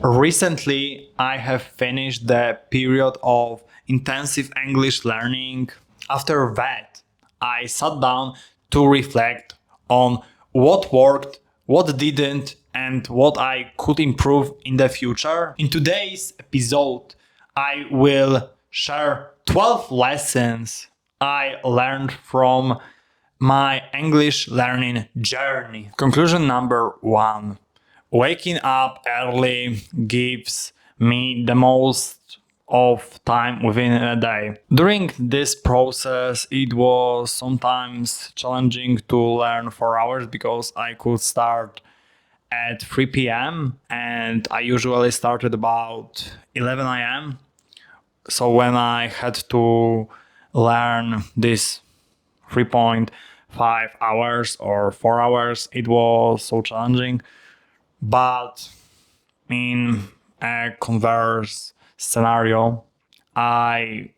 Recently, I have finished the period of intensive English learning. After that, I sat down to reflect on what worked, what didn't, and what I could improve in the future. In today's episode, I will share 12 lessons I learned from my English learning journey. Conclusion number 1. Waking up early gives me the most of time within a day. During this process, it was sometimes challenging to learn 4 hours because I could start at 3 p.m. and I usually started about 11 a.m. So when I had to learn this 3.5 hours or 4 hours, it was so challenging. But in a converse scenario, I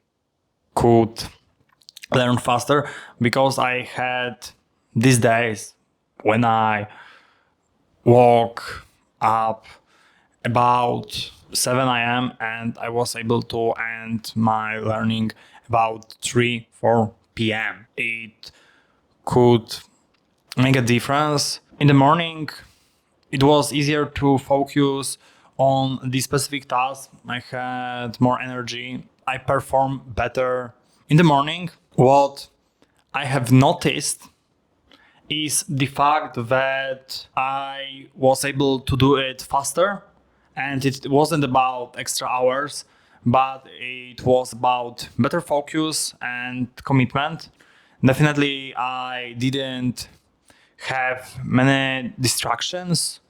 could learn faster because I had these days when I woke up about 7 a.m. and I was able to end my learning about 4 p.m. It could make a difference. In the morning, it was easier to focus on the specific task. I had more energy. I performed better in the morning. What I have noticed is the fact that I was able to do it faster, and it wasn't about extra hours, but it was about better focus and commitment. Definitely, I didn't have many distractions.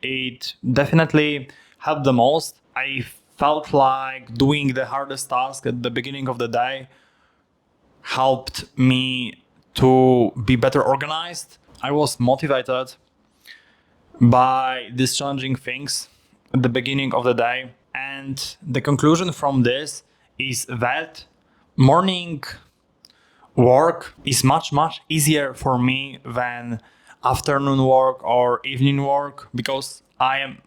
It definitely helped the most. I felt like doing the hardest task at the beginning of the day helped me to be better organized. I was motivated by these challenging things at the beginning of the day. And the conclusion from this is that morning work is much easier for me than afternoon work or evening work because I am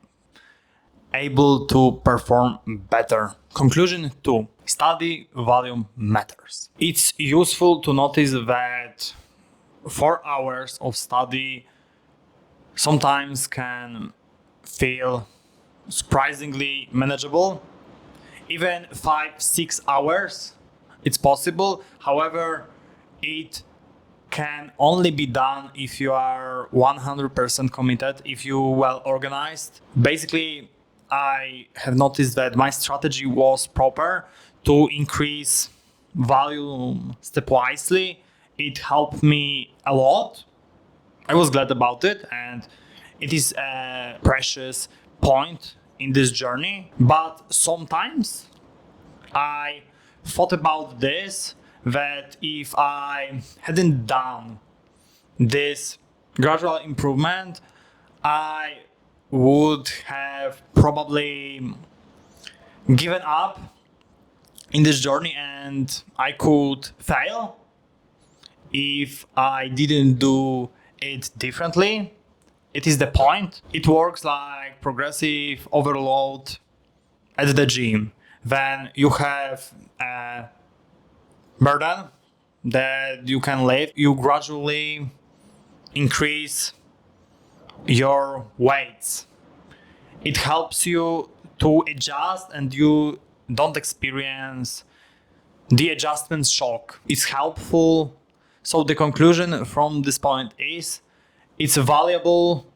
able to perform better. Conclusion 2. Study volume matters. It's useful to notice that 4 hours of study sometimes can feel surprisingly manageable. Even 5-6 hours, it's possible. However, it can only be done if you are 100% committed, if you well organized. Basically, I have noticed that my strategy was proper to increase volume stepwisely. It helped me a lot. I was glad about it, and it is a precious point in this journey. But sometimes I thought about this, that if I hadn't done this gradual improvement, I would have probably given up in this journey and I could fail if I didn't do it differently. It is the point. It works like progressive overload at the gym. Then you have a burden that you can lift. You gradually increase your weights. It helps you to adjust and you don't experience the adjustment shock. It's helpful. So the conclusion from this point is it's valuable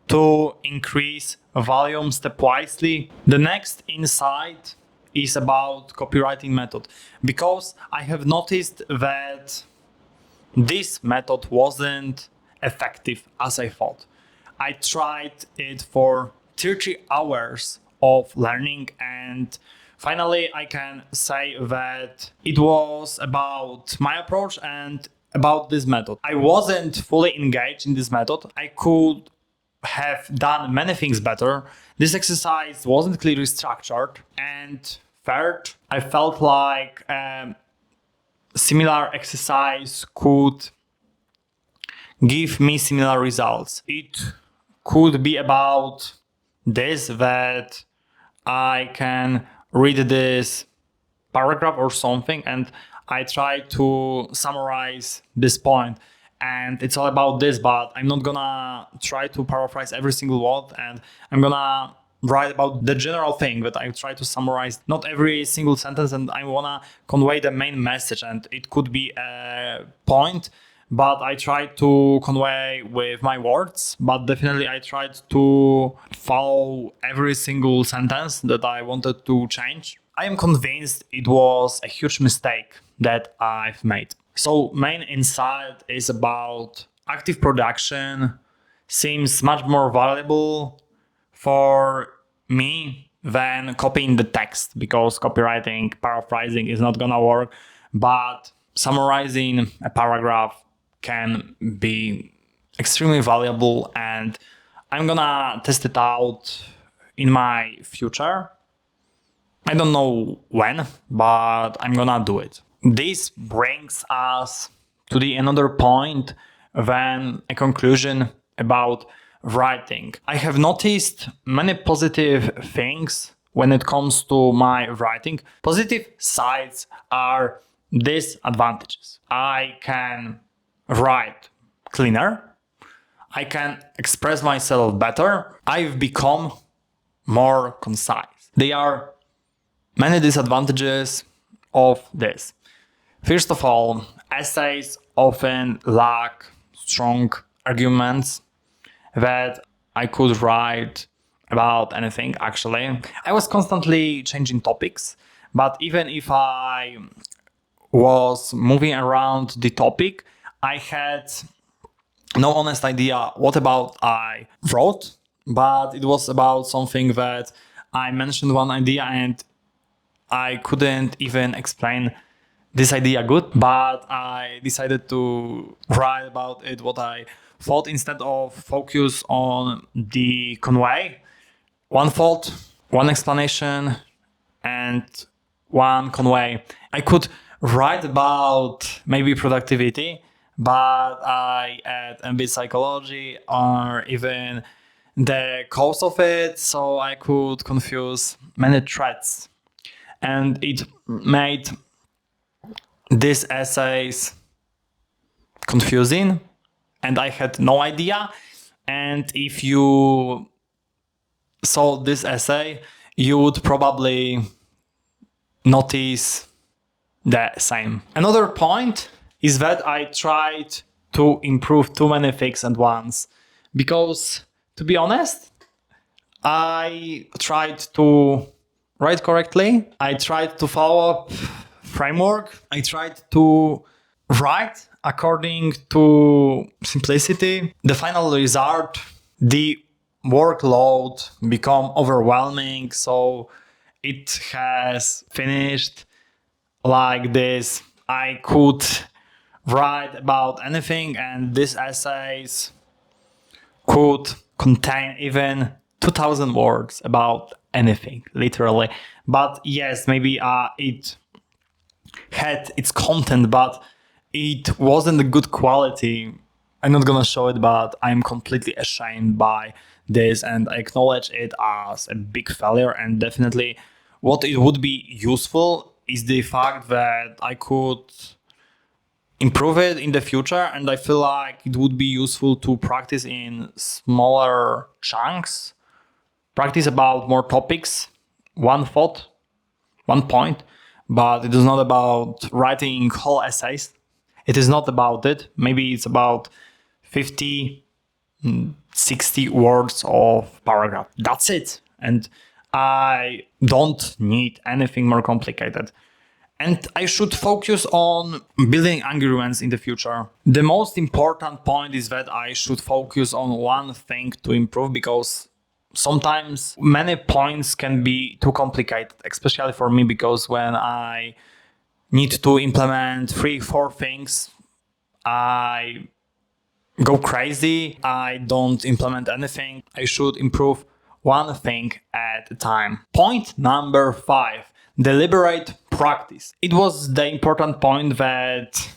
to increase volume stepwisely. The next insight is about copywriting method, because I have noticed that this method wasn't effective as I thought. I tried it for 30 hours of learning and finally I can say that it was about my approach and about this method. I wasn't fully engaged in this method. I could have done many things better. This exercise wasn't clearly structured. And third, I felt like a similar exercise could give me similar results. It could be about this, that I can read this paragraph or something and I try to summarize this point. And it's all about this, but I'm not gonna try to paraphrase every single word, and I'm gonna write about the general thing that I try to summarize not every single sentence, and I wanna convey the main message. And it could be a point, but I tried to convey with my words, but definitely I tried to follow every single sentence that I wanted to change. I am convinced it was a huge mistake that I've made. So main insight is about active production seems much more valuable for me than copying the text, because copywriting, paraphrasing is not gonna work, but summarizing a paragraph can be extremely valuable, and I'm gonna test it out in my future. I don't know when, but I'm gonna do it. This brings us to the another point, then a conclusion about writing. I have noticed many positive things when it comes to my writing. Positive sides are disadvantages. I can write cleaner. I can express myself better. I've become more concise. There are many disadvantages of this. First of all, essays often lack strong arguments that I could write about anything, actually. I was constantly changing topics, but even if I was moving around the topic, I had no honest idea what about I wrote, but it was about something that I mentioned one idea and I couldn't even explain this idea good, but I decided to write about it what I thought instead of focus on the convey. One thought, one explanation, and one convey. I could write about maybe productivity, but I add a bit psychology or even the cause of it, so I could confuse many threads. And it made these essays confusing, and I had no idea. And if you saw this essay, you would probably notice the same. Another point is that I tried to improve too many things at once, because to be honest, I tried to write correctly, I tried to follow up framework, I tried to write according to simplicity. The final result, the workload become overwhelming, so it has finished like this. I could write about anything, and these essays could contain even 2000 words about anything, literally. But yes, maybe it had its content, but it wasn't a good quality. I'm not gonna show it, but I'm completely ashamed by this, and I acknowledge it as a big failure. And definitely what it would be useful is the fact that I could improve it in the future, and I feel like it would be useful to practice in smaller chunks, practice about more topics, one thought, one point, but it is not about writing whole essays. It is not about it. Maybe it's about 50, 60 words of paragraph. That's it. And I don't need anything more complicated. And I should focus on building arguments in the future. The most important point is that I should focus on one thing to improve, because sometimes many points can be too complicated, especially for me, because when I need to implement 3-4 things, I go crazy. I don't implement anything. I should improve one thing at a time. Point number 5, deliberate practice. It was the important point that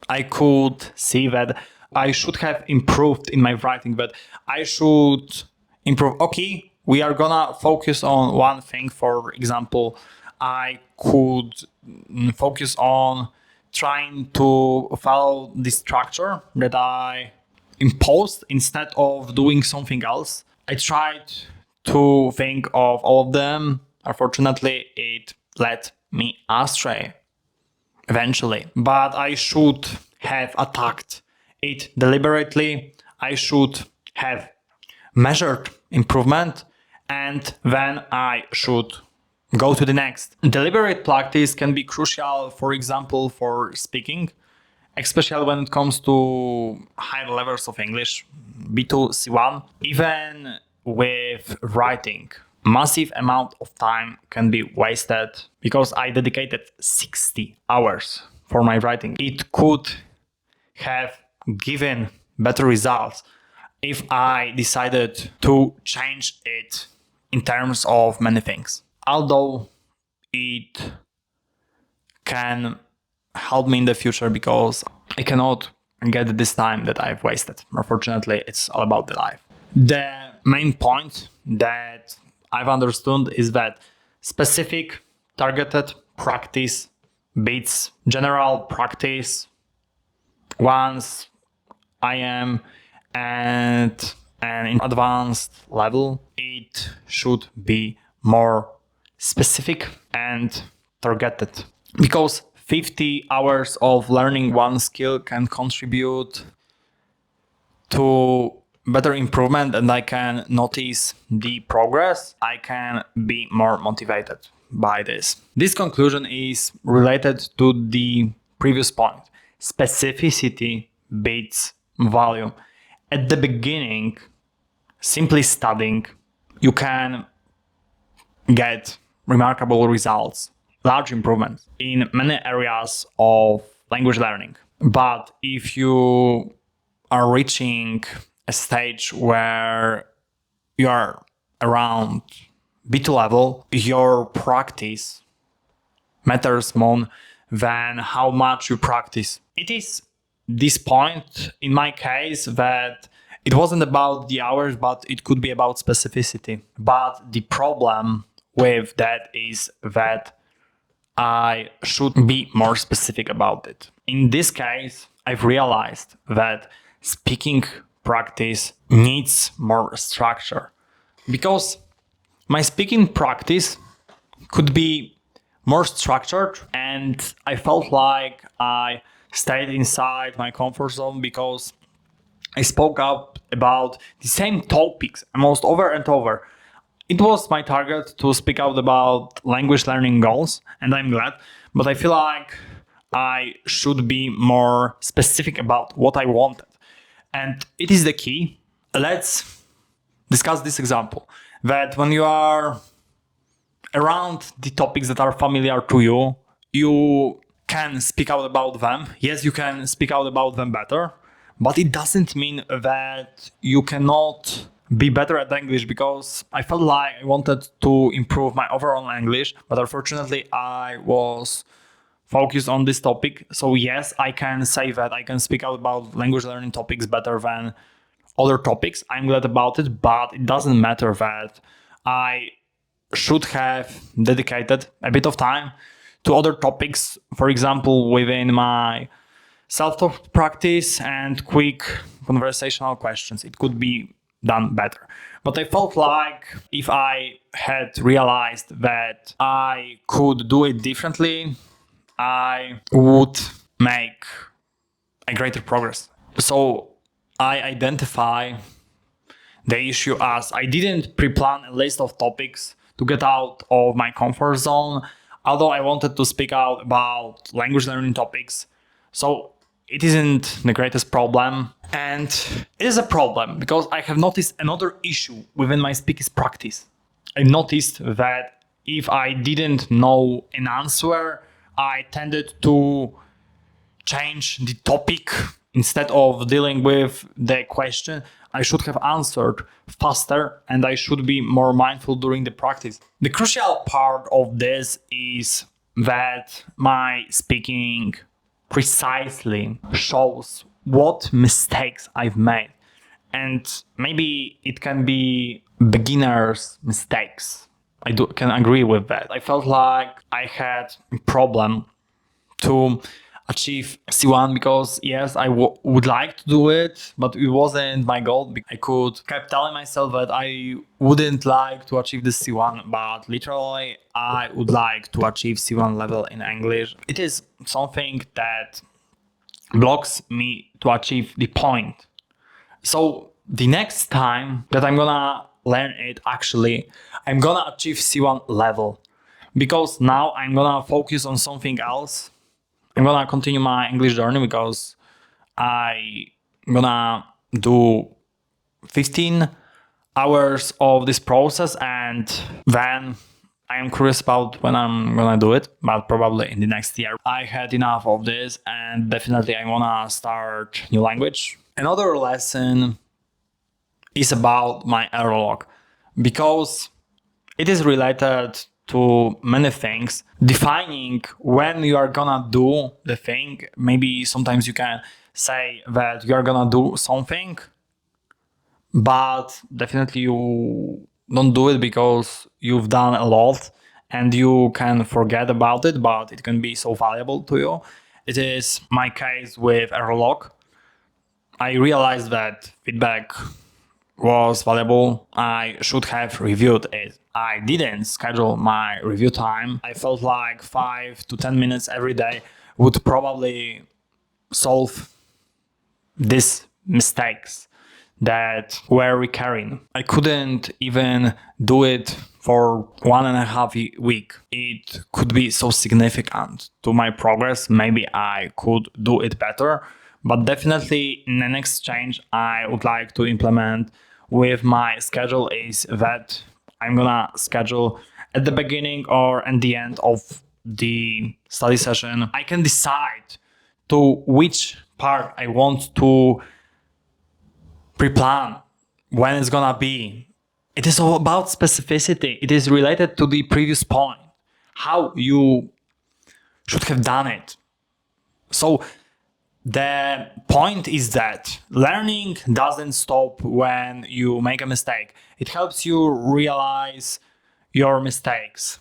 I could see that I should have improved in my writing, but I should improve. Okay, we are gonna focus on one thing. For example, I could focus on trying to follow the structure that I imposed instead of doing something else. I tried to think of all of them. Unfortunately, it led me astray eventually. But I should have attacked it deliberately. I should have measured improvement, and then I should go to the next. Deliberate practice can be crucial, for example, for speaking, especially when it comes to higher levels of English, B2, C1, even with writing. Massive amount of time can be wasted because I dedicated 60 hours for my writing. It could have given better results if I decided to change it in terms of many things. Although it can help me in the future because I cannot get this time that I've wasted. Unfortunately, it's all about the life. The main point that I've understood is that specific targeted practice beats general practice once I am at an advanced level. It should be more specific and targeted, because 50 hours of learning one skill can contribute to better improvement, and I can notice the progress. I can be more motivated by this. This conclusion is related to the previous point. Specificity beats volume. At the beginning, simply studying, you can get remarkable results, large improvements in many areas of language learning. But if you are reaching a stage where you are around B2 level, your practice matters more than how much you practice. It is this point in my case that it wasn't about the hours, but it could be about specificity. But the problem with that is that I should be more specific about it. In this case, I've realized that speaking practice needs more structure, because my speaking practice could be more structured, and I felt like I stayed inside my comfort zone because I spoke up about the same topics almost over and over. It was my target to speak out about language learning goals, and I'm glad, but I feel like I should be more specific about what I wanted. And it is the key. Let's discuss this example, that when you are around the topics that are familiar to you, you can speak out about them. Yes, you can speak out about them better, but it doesn't mean that you cannot be better at English, because I felt like I wanted to improve my overall English, but unfortunately I was focused on this topic. So yes, I can say that I can speak out about language learning topics better than other topics. I'm glad about it, but it doesn't matter that I should have dedicated a bit of time to other topics, for example, within my self-talk practice and quick conversational questions. It could be done better. But I felt like if I had realized that I could do it differently, I would make a greater progress. So I identify the issue as I didn't pre-plan a list of topics to get out of my comfort zone, although I wanted to speak out about language learning topics. So it isn't the greatest problem. And it is a problem because I have noticed another issue within my speaking practice. I noticed that if I didn't know an answer, I tended to change the topic. Instead of dealing with the question, I should have answered faster, and I should be more mindful during the practice. The crucial part of this is that my speaking precisely shows what mistakes I've made. And maybe it can be beginner's mistakes. Can agree with that. I felt like I had a problem to achieve C1 because yes, I would like to do it, but it wasn't my goal. I kept telling myself that I wouldn't like to achieve the C1, but literally I would like to achieve C1 level in English. It is something that blocks me to achieve the point. So the next time that I'm gonna learn it, actually, I'm gonna achieve C1 level because now I'm gonna focus on something else. I'm gonna continue my English journey because I'm gonna do 15 hours of this process, and then I am curious about when I'm gonna do it, but probably in the next year. I had enough of this, and definitely I wanna start new language. Another lesson is about my error log because it is related to many things. Defining when you are gonna do the thing, maybe sometimes you can say that you are gonna do something, but definitely you don't do it because you've done a lot and you can forget about it, but it can be so valuable to you. It is my case with error log. I realized that feedback was valuable. I should have reviewed it. I didn't schedule my review time. I felt like 5 to 10 minutes every day would probably solve these mistakes that were recurring. I couldn't even do it for 1.5 weeks. It could be so significant to my progress. Maybe I could do it better, but definitely in the next change I would like to implement with my schedule is that I'm gonna schedule at the beginning or at the end of the study session. I can decide to which part I want to pre-plan, when it's gonna be. It is all about specificity. It is related to the previous point, how you should have done it. So the point is that learning doesn't stop when you make a mistake. It helps you realize your mistakes,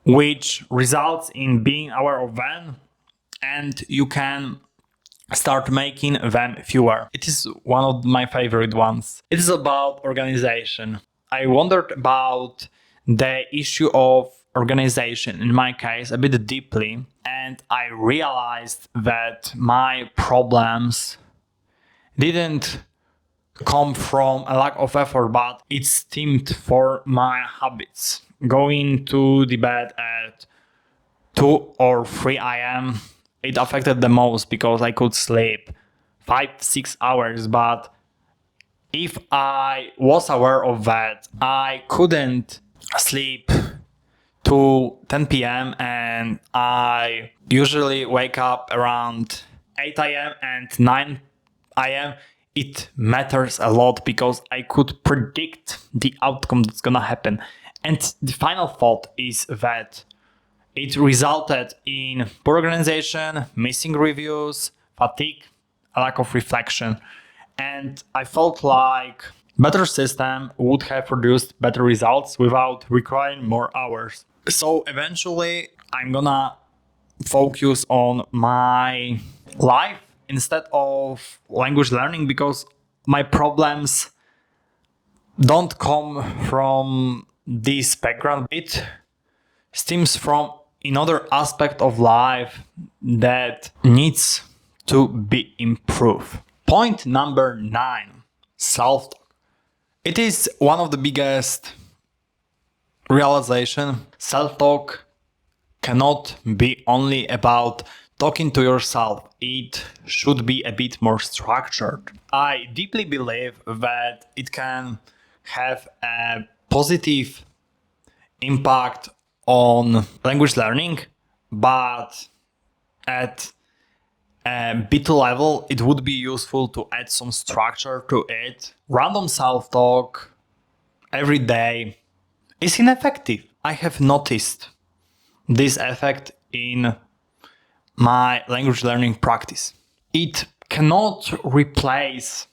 which results in being aware of them, and you can start making them fewer. It is one of my favorite ones. It is about organization. I wondered about the issue of organization, in my case, a bit deeply, and I realized that my problems didn't come from a lack of effort, but it stemmed from my habits. Going to the bed at 2 or 3 a.m. It affected the most because I could sleep 5-6 hours, but if I was aware of that, I couldn't sleep to 10 p.m. and I usually wake up around 8 a.m. and 9 a.m. It matters a lot because I could predict the outcome that's gonna happen. And the final thought is that it resulted in poor organization, missing reviews, fatigue, a lack of reflection. And I felt like better system would have produced better results without requiring more hours. So eventually I'm gonna focus on my life instead of language learning because my problems don't come from this background. It stems from another aspect of life that needs to be improved. Point number 9, self-talk. It is one of the biggest realization. Self-talk cannot be only about talking to yourself. It should be a bit more structured. I deeply believe that it can have a positive impact on language learning, but at a bit level, it would be useful to add some structure to it. Random self-talk every day is ineffective. I have noticed this effect in my language learning practice. It cannot replace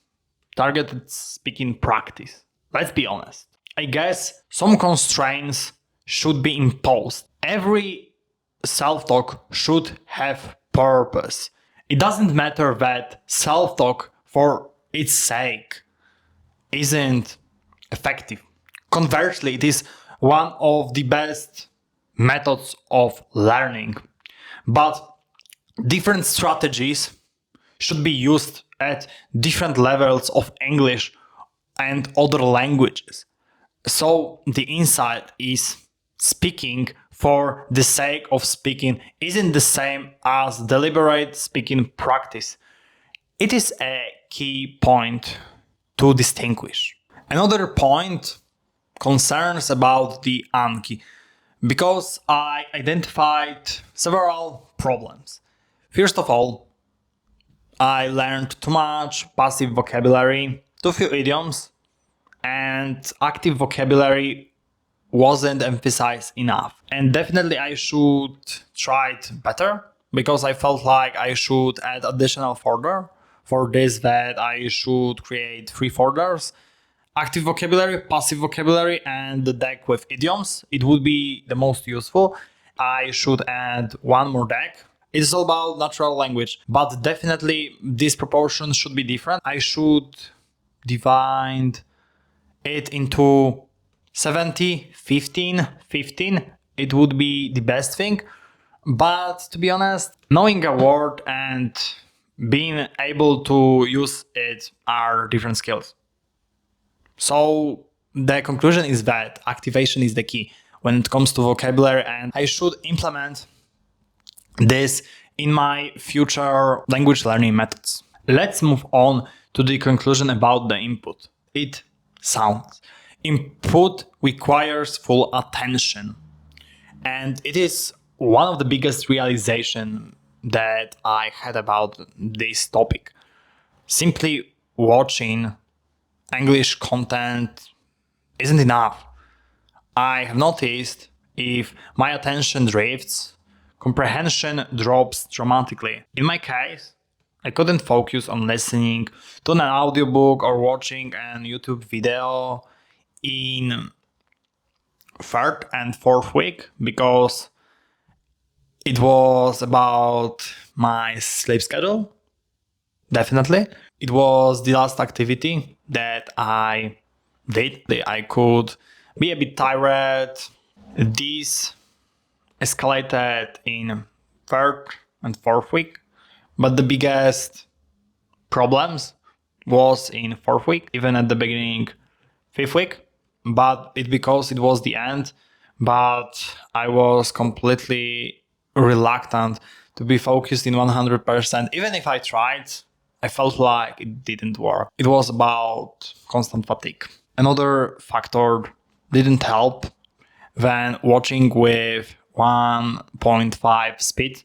targeted speaking practice. let's be honest. I guess some constraints should be imposed. Every self-talk should have purpose. It doesn't matter that self-talk for its sake isn't effective. Conversely, it is one of the best methods of learning. But different strategies should be used at different levels of English and other languages. So the insight is speaking for the sake of speaking isn't the same as deliberate speaking practice. It is a key point to distinguish. Another point concerns about the Anki, because I identified several problems. First of all, I learned too much passive vocabulary, too few idioms, and active vocabulary wasn't emphasized enough. And definitely I should try it better, because I felt like I should add additional folder. For this, that I should create 3 folders: active vocabulary, passive vocabulary, and the deck with idioms. It would be the most useful. I should add 1 more deck. It's all about natural language, but definitely this proportion should be different. I should divide it into 70, 15, 15. It would be the best thing. But to be honest, knowing a word and being able to use it are different skills. So the conclusion is that activation is the key when it comes to vocabulary, and I should implement this in my future language learning methods. Let's move on to the conclusion about the input. It sounds. Input requires full attention, and it is one of the biggest realizations that I had about this topic. Simply watching English content isn't enough. I have noticed if my attention drifts, comprehension drops dramatically. In my case, I couldn't focus on listening to an audiobook or watching a YouTube video in 3rd and 4th week, because it was about my sleep schedule. Definitely. It was the last activity that I did. I could be a bit tired. This escalated in 3rd and 4th week, but the biggest problems was in 4th week, even at the beginning 5th week, but it's because it was the end. But I was completely reluctant to be focused in 100%. Even if I tried, I felt like it didn't work. It was about constant fatigue. Another factor didn't help when watching with 1.5 speed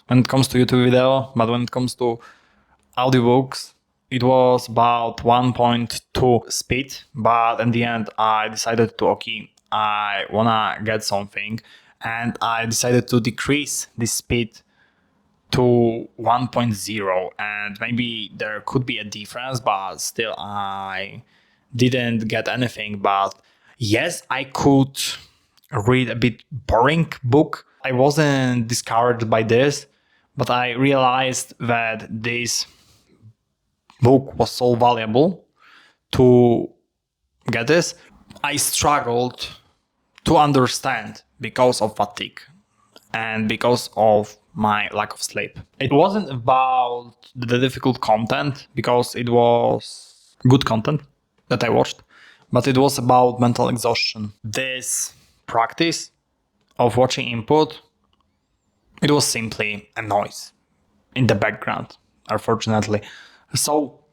when it comes to YouTube video, but when it comes to audiobooks, it was about 1.2 speed. But in the end, I decided to, I wanna get something, and I decided to decrease the speed to 1.0, and maybe there could be a difference, but still I didn't get anything. But yes, I could read a bit boring book. I wasn't discouraged by this, but I realized that this book was so valuable to get this. I struggled to understand because of fatigue and because of my lack of sleep. It wasn't about the difficult content, because it was good content that I watched, but it was about mental exhaustion. This practice of watching input, it was simply a noise in the background, unfortunately. So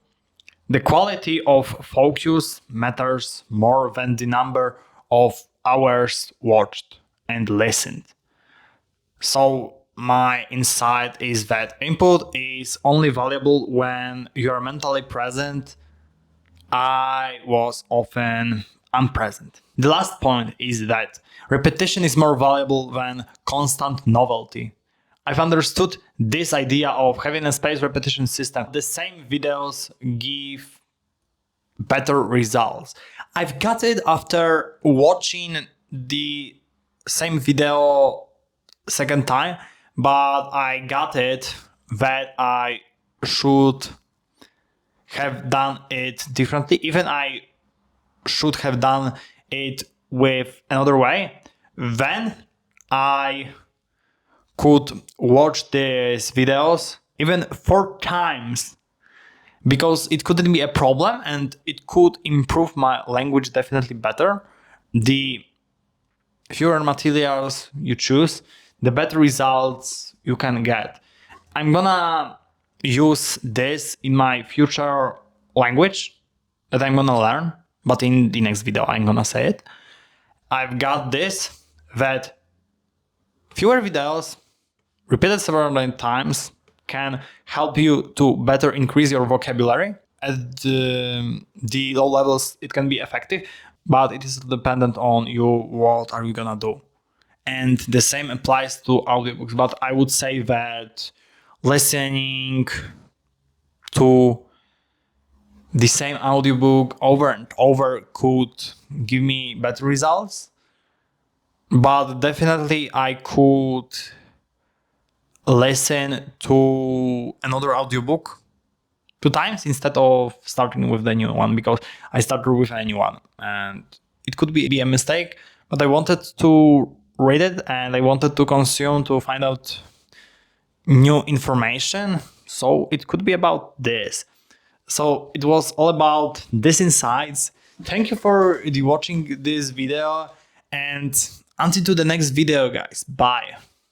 the quality of focus matters more than the number of hours watched and listened. So my insight is that input is only valuable when you are mentally present. I was often unpresent. The last point is that repetition is more valuable than constant novelty. I've understood this idea of having a spaced repetition system. The same videos give better results. I've got it after watching the same video second time, but I got it that I should have done it differently. Even I should have done it with another way. Then I could watch these videos even 4 times, because it couldn't be a problem and it could improve my language definitely better. The fewer materials you choose, the better results you can get. I'm gonna use this in my future language that I'm gonna learn, but in the next video I'm gonna say it. I've got this, that fewer videos repeated several times can help you to better increase your vocabulary. At the low levels it can be effective, but it is dependent on you, what are you gonna do. And the same applies to audiobooks, but I would say that listening to the same audiobook over and over could give me better results, but definitely I could listen to another audiobook 2 times instead of starting with the new one, because I started with a new one and it could be a mistake, but I wanted to read it and I wanted to consume to find out new information. So it could be about this. So it was all about these insights. Thank you for watching this video, and until the next video, guys. Bye.